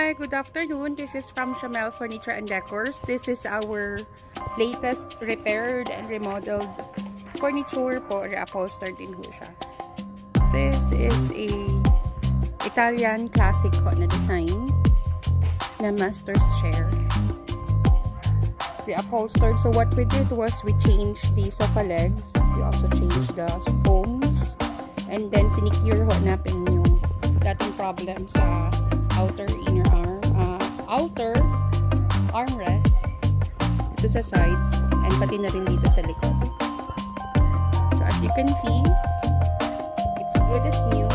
Hi, good afternoon. This is from ShAmel Furniture and Decors. This is our latest repaired and remodeled furniture po, reupholstered din ho siya. This is a Italian classic po na design na master's chair. Reupholstered. So what we did was we changed the sofa legs. We also changed the foams. And then sinicure ho natin yung dating problem sa outer armrest dito sa sides and pati na rin dito sa likod. So as you can see, it's good as new.